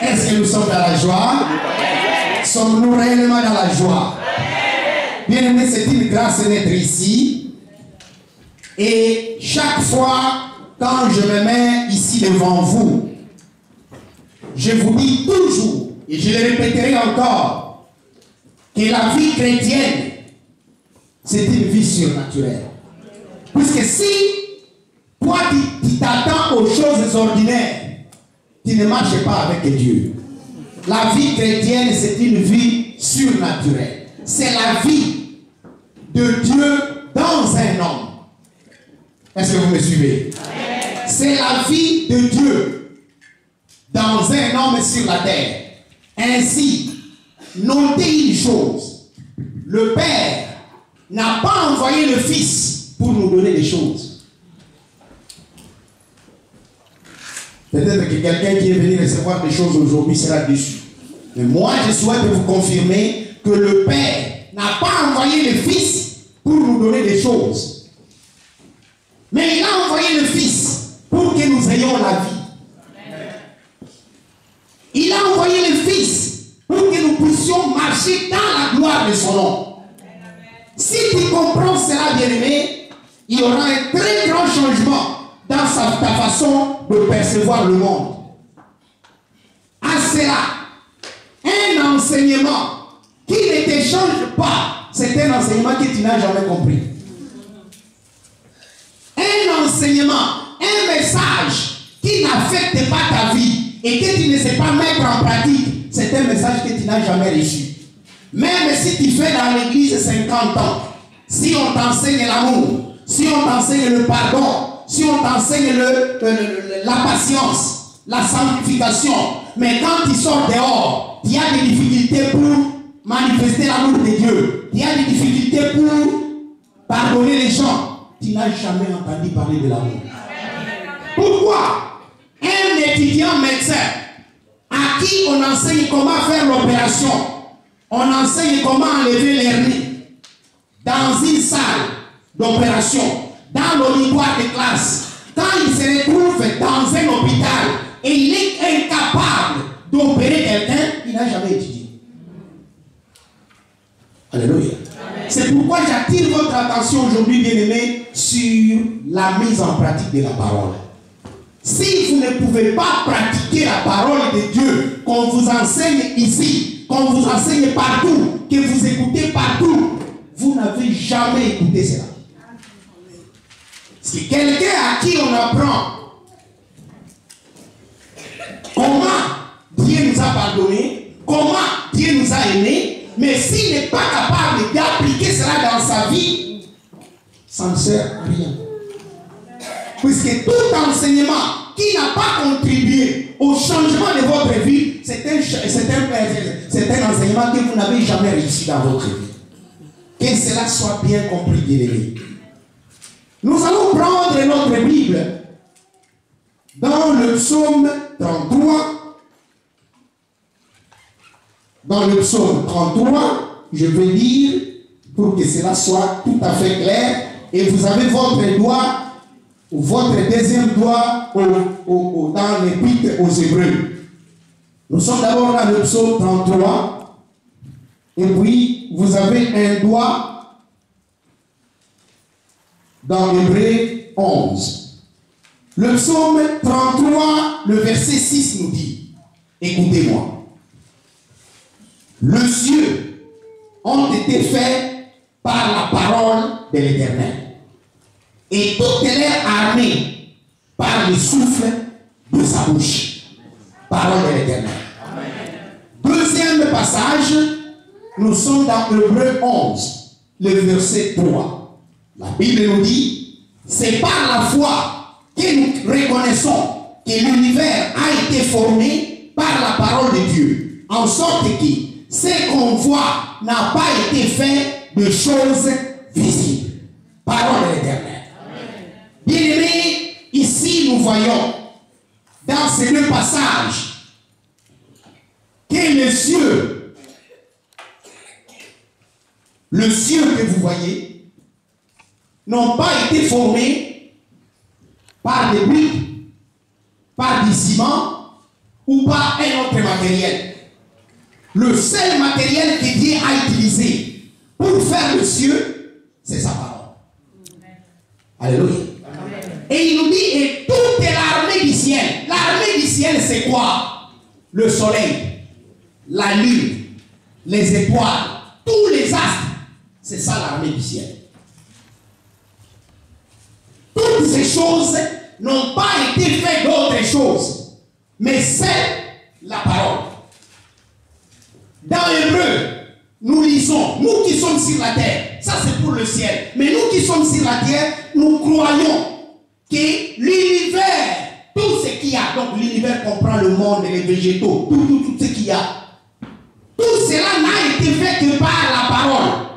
Est-ce que nous sommes dans la joie? Sommes-nous réellement dans la joie? Bien aimé, c'est une grâce d'être ici. Et chaque fois, quand je me mets ici devant vous, je vous dis toujours, et je le répéterai encore, que la vie chrétienne, c'est une vie surnaturelle. Puisque si toi, tu t'attends aux choses ordinaires, tu ne marches pas avec Dieu. La vie chrétienne, c'est une vie surnaturelle. C'est la vie de Dieu dans un homme. Est-ce que vous me suivez? C'est la vie de Dieu dans un homme sur la terre. Ainsi, notez une chose. Le Père n'a pas envoyé le Fils pour nous donner des choses. Peut-être que quelqu'un qui est venu recevoir des choses aujourd'hui sera déçu. Mais moi, je souhaite vous confirmer que le Père n'a pas envoyé le Fils pour nous donner des choses. Mais il a envoyé le Fils pour que nous ayons la vie. Il a envoyé le Fils pour que nous puissions marcher dans la gloire de son nom. Si tu comprends cela, bien-aimé, il y aura un très grand changement dans ta façon de percevoir le monde. À cela, un enseignement qui ne te change pas, c'est un enseignement que tu n'as jamais compris. Un enseignement, un message qui n'affecte pas ta vie et que tu ne sais pas mettre en pratique, c'est un message que tu n'as jamais reçu. Même si tu fais dans l'église 50 ans, si on t'enseigne l'amour, si on t'enseigne le pardon, si on t'enseigne la patience, la sanctification, mais quand tu sors dehors, tu as des difficultés pour manifester l'amour de Dieu, tu as des difficultés pour pardonner les gens, tu n'as jamais entendu parler de l'amour. Pourquoi un étudiant médecin à qui on enseigne comment faire l'opération, on enseigne comment enlever l'hernie dans une salle d'opération, dans l'auditoire de classe, quand il se retrouve dans un hôpital et il est incapable d'opérer quelqu'un, il n'a jamais étudié. Alléluia. C'est pourquoi j'attire votre attention aujourd'hui, bien-aimés, sur la mise en pratique de la parole. Si vous ne pouvez pas pratiquer la parole de Dieu qu'on vous enseigne ici, qu'on vous enseigne partout, que vous écoutez partout, vous n'avez jamais écouté cela. C'est quelqu'un à qui on apprend comment Dieu nous a pardonné, comment Dieu nous a aimés, mais s'il n'est pas capable d'appliquer cela dans sa vie, ça ne sert à rien. Puisque tout enseignement qui n'a pas contribué au changement de votre vie, c'est un enseignement que vous n'avez jamais réussi dans votre vie. Que cela soit bien compris, bien-aimés. Nous allons prendre notre Bible dans le psaume 33. Dans le psaume 33, je vais lire pour que cela soit tout à fait clair. Et vous avez votre doigt, votre deuxième doigt dans l'épître aux Hébreux. Nous sommes d'abord dans le psaume 33. Et puis, vous avez un doigt dans l'Hébreu 11. Le psaume 33, le verset 6 nous dit, écoutez-moi. Les cieux ont été faits par la parole de l'Éternel, et toute leur armée par le souffle de sa bouche. Parole de l'Éternel. Deuxième passage, nous sommes dans Hébreu 11, le verset 3. La Bible nous dit, c'est par la foi que nous reconnaissons que l'univers a été formé par la parole de Dieu, en sorte que ce qu'on voit n'a pas été fait de choses visibles. Parole de l'Éternel. Bien-aimés, ici nous voyons dans ces deux passages que les cieux, le ciel que vous voyez, n'ont pas été formés par des briques, par du ciment ou pas un autre matériel. Le seul matériel que Dieu a utilisé pour faire le ciel, c'est sa parole. Alléluia. Et il nous dit, et toute l'armée du ciel. L'armée du ciel, c'est quoi? Le soleil, la lune, les étoiles, tous les astres. C'est ça l'armée du ciel. Toutes ces choses n'ont pas été faites d'autres choses, mais c'est la parole. Dans Hébreu, nous lisons, nous qui sommes sur la terre, ça c'est pour le ciel, mais nous qui sommes sur la terre, nous croyons que l'univers, tout ce qu'il y a, donc l'univers comprend le monde, les végétaux, tout ce qu'il y a, tout cela n'a été fait que par la parole.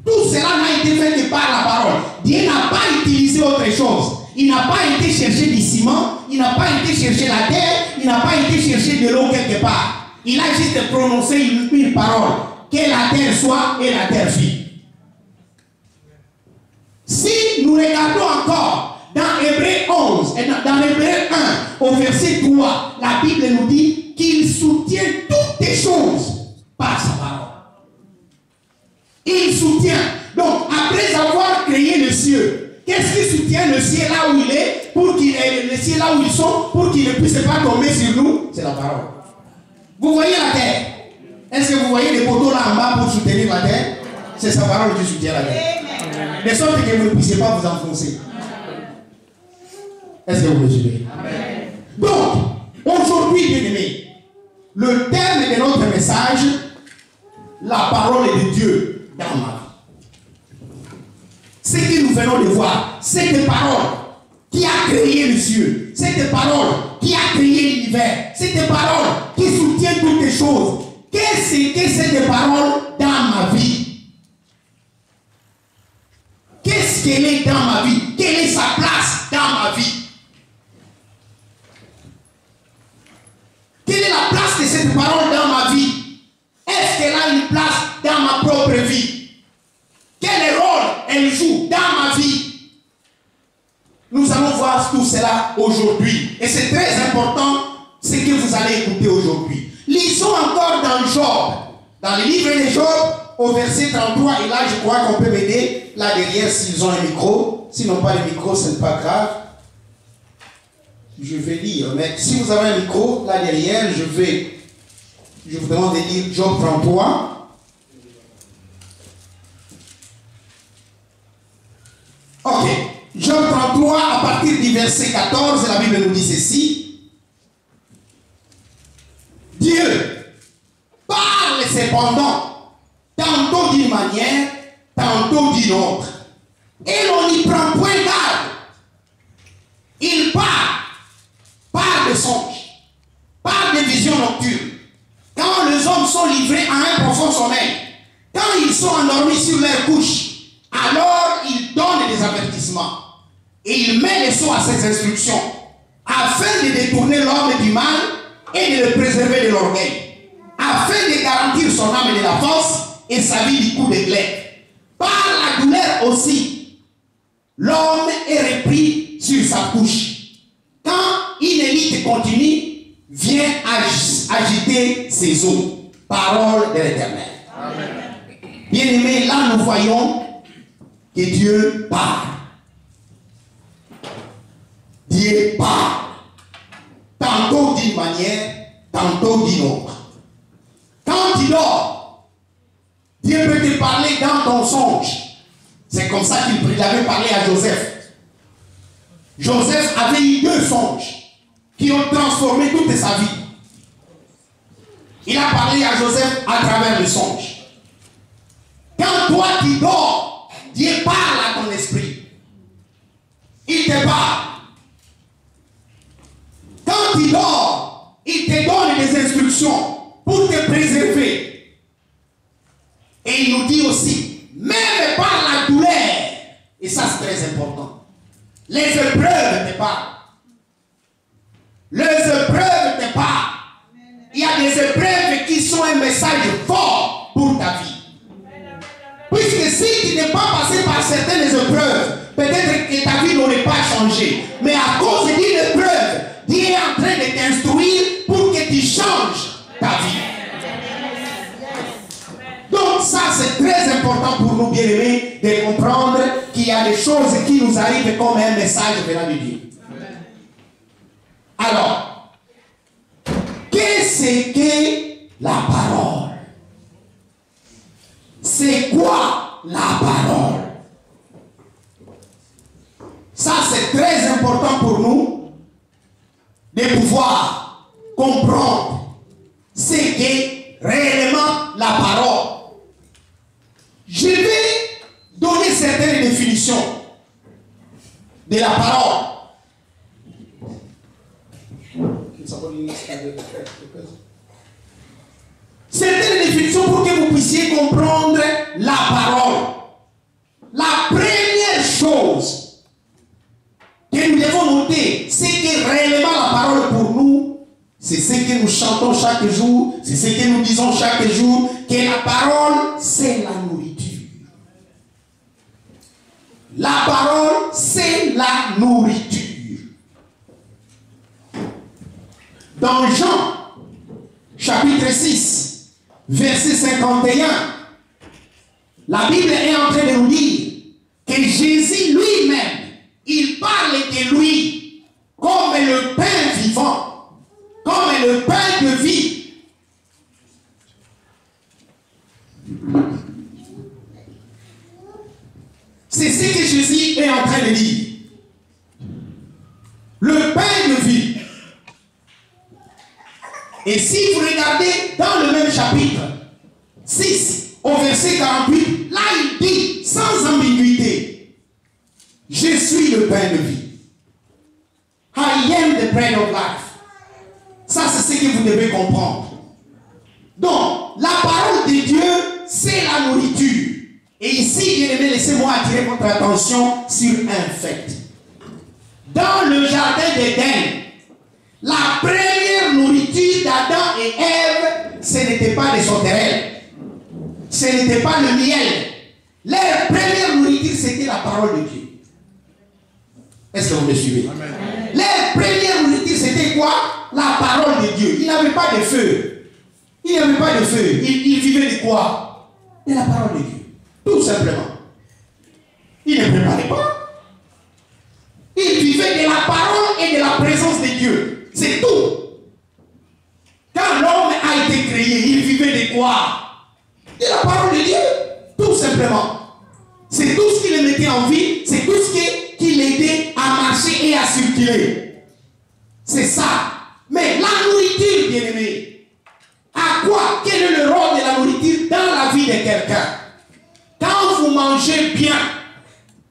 Tout cela n'a été fait que par la parole. Dieu n'a pas utilisé autre chose. Il n'a pas été chercher du ciment, il n'a pas été chercher la terre, il n'a pas été chercher de l'eau quelque part. Il a juste prononcé une parole. Que la terre soit et la terre fut. Si nous regardons encore dans Hébreu 11, et dans Hébreu 1, au verset 3, la Bible nous dit qu'il soutient toutes les choses par sa parole. Il soutient. Donc, après avoir créé le ciel, qu'est-ce qui soutient le ciel là où il est, pour qu'il ait le ciel là où ils sont, pour qu'il ne puisse pas tomber sur nous? C'est la parole. Vous voyez la terre? Est-ce que vous voyez les poteaux là en bas pour soutenir la terre? C'est sa parole qui soutient la terre. De sorte que vous ne puissiez pas vous enfoncer. Est-ce que vous me suivez? Donc, aujourd'hui, bien aimés, le thème de notre message, la parole de Dieu dans ma vie. Ce que nous venons de voir, cette parole qui a créé le ciel, cette parole qui a créé l'univers, cette parole qui soutient toutes les choses. Qu'est-ce que cette parole dans ma vie? Qu'est-ce qu'elle est dans ma vie? Quelle est sa place dans ma vie? Quelle est la place de cette parole dans ma vie? Est-ce qu'elle a une place dans ma propre vie? Quel rôle elle joue dans ma vie? Nous allons voir tout cela aujourd'hui. Et c'est très important ce que vous allez écouter aujourd'hui. Lisons encore dans Job, dans le livre de Job, au verset 33. Et là, je crois qu'on peut m'aider là derrière s'ils ont un micro. S'ils n'ont pas de micro, ce n'est pas grave. Je vais lire. Mais si vous avez un micro là derrière, je vous demande de lire Job 33. Ok. Job 33, à partir du verset 14, la Bible nous dit ceci. Dieu parle cependant, tantôt d'une manière, tantôt d'une autre. Et l'on n'y prend point garde. Il parle de songes, parle de visions nocturnes. Quand les hommes sont livrés à un profond sommeil, quand ils sont endormis sur leur couche, alors il donne des avertissements. Et il met les sceaux à ses instructions, afin de détourner l'homme du mal et de le préserver de l'orgueil, afin de garantir son âme de la force et sa vie du coup d'éclair. Par la douleur aussi, l'homme est repris sur sa couche. Quand une élite continue, vient agiter ses eaux. Parole de l'Éternel. Bien-aimés, là nous voyons que Dieu parle. Dieu parle. Tantôt d'une manière, tantôt d'une autre. Quand tu dors, Dieu peut te parler dans ton songe. C'est comme ça qu'il avait parlé à Joseph. Joseph avait eu 2 songes qui ont transformé toute sa vie. Il a parlé à Joseph à travers le songe. Quand toi tu dors, Dieu parle à ton esprit. Il te parle. Quand tu dors, il te donne des instructions pour te préserver. Et il nous dit aussi, même par la douleur, et ça c'est très important, les épreuves te parlent. Les épreuves te parlent. Il y a des épreuves qui sont un message fort pour ta vie. Puisque si tu n'es pas passé par certaines épreuves, peut-être que ta vie n'aurait pas changé. Mais à cause d'une épreuve, Dieu est en train de t'instruire bien-aimés, de comprendre qu'il y a des choses qui nous arrivent comme un message venant de Dieu. Alors, qu'est-ce que la parole? C'est quoi la parole? Ça, c'est très important pour nous de pouvoir comprendre ce qu'est réellement la parole. Je vais donner certaines définitions de la parole. Certaines définitions pour que vous puissiez comprendre la parole. La première chose que nous devons noter, c'est que réellement la parole pour nous, c'est ce que nous chantons chaque jour, c'est ce que nous disons chaque jour, que la parole, c'est la nourriture. La parole, c'est la nourriture. Dans Jean, chapitre 6, verset 51, la Bible est en train de nous dire que Jésus lui-même, il parle de lui comme le pain vivant, comme le pain de vie. C'est ce que Jésus est en train de dire. Le pain de vie. Et si vous regardez dans le même chapitre 6, au verset 48, là il dit sans ambiguïté, je suis le pain de vie. I am the bread of life. Ça c'est ce que vous devez comprendre. Donc, la parole de Dieu, c'est la nourriture. Et ici, bien aimé, laissez-moi attirer votre attention sur un fait. Dans le jardin d'Éden, la première nourriture d'Adam et Ève, ce n'était pas des sauterelles. Ce n'était pas le miel. Leur première nourriture, c'était la parole de Dieu. Est-ce que vous me suivez? Amen. Leur première nourriture, c'était quoi? La parole de Dieu. Ils n'avaient pas de feu. Ils n'avaient pas de feu. Ils vivaient de quoi? De la parole de Dieu. Tout simplement. Ils ne préparaient pas. Ils vivaient de la parole et de la présence de Dieu. C'est tout. Quand l'homme a été créé, il vivait de quoi? De la parole de Dieu. Tout simplement. C'est tout ce qui le mettait en vie. C'est tout ce qui l'aidait à marcher et à circuler. C'est ça. Mais la nourriture, bien aimé, à quoi? Quel est le rôle de la nourriture dans la vie de quelqu'un? Quand vous mangez bien,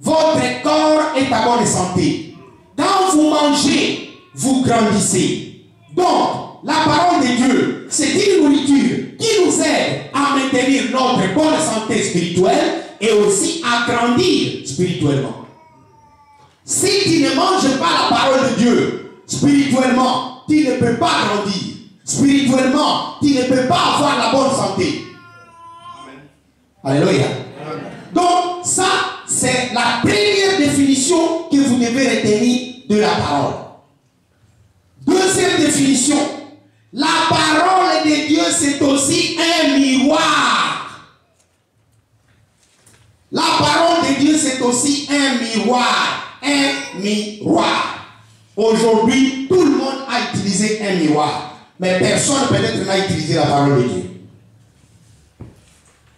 votre corps est à bonne santé. Quand vous mangez, vous grandissez. Donc, la parole de Dieu, c'est une nourriture qui nous aide à maintenir notre bonne santé spirituelle et aussi à grandir spirituellement. Si tu ne manges pas la parole de Dieu, spirituellement, tu ne peux pas grandir. Spirituellement, tu ne peux pas avoir la bonne santé. Amen. Alléluia. Amen. Donc, ça, c'est la première définition que vous devez retenir de la parole. Deuxième définition, la parole de Dieu, c'est aussi un miroir. La parole de Dieu, c'est aussi un miroir. Un miroir. Aujourd'hui, tout le monde a utilisé un miroir. Mais personne peut-être n'a utilisé la parole de Dieu.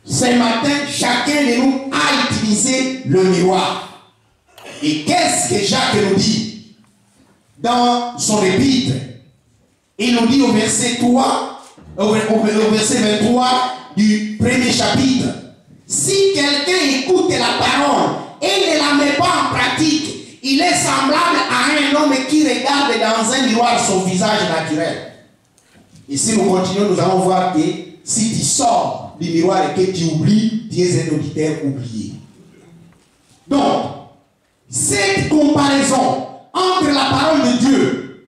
Ce matin, chacun de nous a utilisé le miroir. Et qu'est-ce que Jacques nous dit dans son épître? Il nous dit au verset 3, au verset 23 du premier chapitre, si quelqu'un écoute la parole et ne la met pas en pratique, il est semblable à un homme qui regarde dans un miroir son visage naturel. Et si nous continuons, nous allons voir que si tu sors du miroir et que tu oublies, tu es un auditeur oublié. Donc, cette comparaison entre la parole de Dieu